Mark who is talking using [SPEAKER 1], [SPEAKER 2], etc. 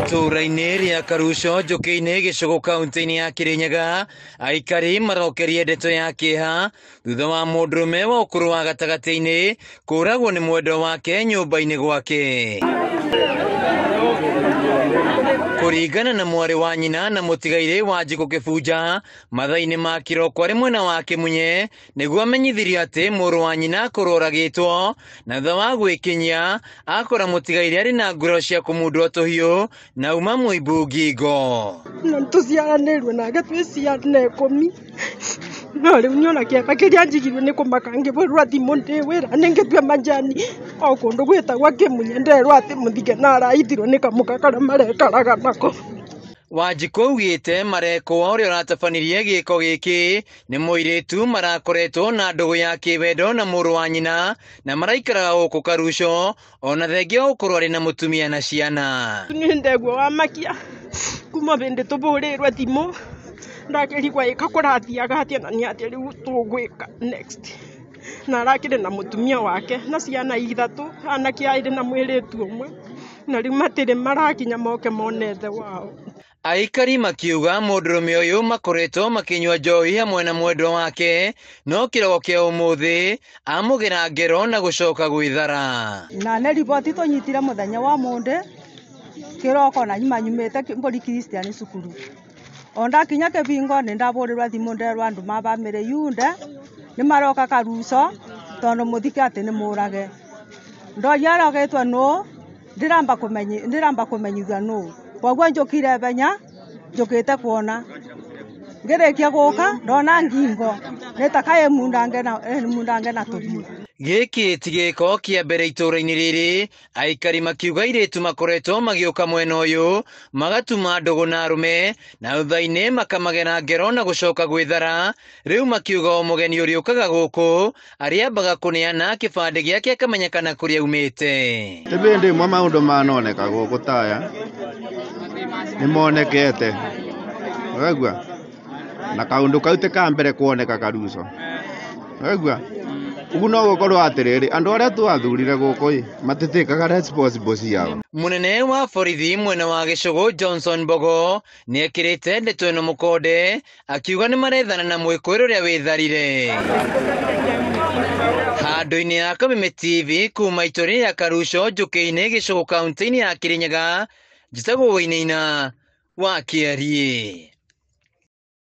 [SPEAKER 1] Itũra-inĩ rĩa Karuco njũkĩ-inĩ gĩcũgũ kaunti-inĩ ya Kirinyaga, aikari marokerie ndeto ya kĩeha thutha wa mũndũrũme wa ũkũrũ wa gatagatĩ-inĩ kũragwo nĩ mwendwa wake nyũmba-inĩ gwake. Kũringana na mwarĩ wa nyina na mũtigairĩ Wanjikũ Kĩbunja, mathaa-inĩ ma kĩroko arĩ mwena wa Kĩmunye nĩguo amenyithirio atĩ mũrũ wa nyina kũroragĩtwo, na thutha wa gwĩkinyia akora mũtigairĩ arĩ na nguraro cia kũmundwo tũhiũ na uma mũimbu ngingo.
[SPEAKER 2] Na tũciaranĩirwo nake twĩ ciana 10. No rĩu niona kĩeha kĩrĩa njigirwo nĩ kũmaka ngĩhũrwo thimũ ndĩ wĩra ngĩtua majani o kũndũ gwĩtagwo Kĩmunye, nderwo atĩ mũthige na araithirwo nĩ kamũka karĩa marekaraga nako.
[SPEAKER 1] Wanjikũ augĩte marekwo ũrĩa ũratabanirie gĩko gĩkĩ nĩ mũirĩtu marakoretwo na ndũgũ ya kĩwendo na mũrũ wa nyina na maraikaraga gũkũ Karuco, ona thengia gũkorwo arĩ na mũtumia na ciana.
[SPEAKER 2] Nĩ ndegwa wamakia kuma hĩndĩ tũhũrĩirwo thimũ ndakĩrigwo ĩka kũrathiaga atĩa na nĩ atĩa rĩu tũgwĩka next. Na arakĩrĩ na mũtumia wake na ciana 3, anake 2 na mũirĩtu ũmwe, na rĩu matirĩ marakinya moke mone ithe wao.
[SPEAKER 1] Aikari makiuga mũndũrũme ũyũ makoretwo makĩnyua njohi hamwe na mwendwa wake, no kĩroko kĩa ũmũthĩ amũgĩra ngero na gũcoka gwĩthara.
[SPEAKER 3] Na nĩ riboti tũnyitire mũthenya wa mũndĩ kĩroko na nyumĩte mbũri Christian cukuru. Ondakinya kĩbingo nĩ ndahũrĩrwo thimũ nderwo andũ ma bamĩrĩ yunde nĩ maroka Karuco tondũ mũthike atĩ nĩ mũrage. Ndoria arogĩtwo nũ, ndiramba kũmenyithio nũ. Koguo njũkire benya njũkĩte kuona. Ngĩrĩkia gũka ndona ngingo nĩtakaye mundange na tũhiũ.
[SPEAKER 1] Gĩkĩ ti gĩko kĩa mbere itũra-inĩ rĩrĩ, aikari makiuga airĩtu makoretwo magĩũka mwena ũyũ magatuma ndũgũ na arũme na thutha-inĩ makamagera ngero na gũcoka gwĩthara. Rĩu makiuga o mũgeni ũrĩũkaga gũkũ arĩambaga kũneana kĩbandĩ gĩake akamenyekana kũrĩa aumĩte.
[SPEAKER 4] Hĩndĩ ĩmwe maũndũ manoneka gũkũ taya nĩ monekete, ũraigua, na kaũndũ kau ti ka mbere kuoneka Karuco, ũraigua. Ũguo no gũkorwo atĩrĩrĩ, andũ arĩa twathurire gũkũ matitĩkaga responsible ciao.
[SPEAKER 1] Mũnene wa borithi mwena wa gĩcũgũ Johnson Mbogo nĩ ekĩrĩte ndeto ĩno mũkonde akiuga nĩ marethana na mwĩkũĩrwo ũrĩa wĩtharire. Handũ-inĩ ya Kameme TV kuma itũra ya Karuco njũkĩ-inĩ gĩcũgũ kaunti-inĩ ya Kirinyaga, njĩtagwo Wainaina wa Kĩarie.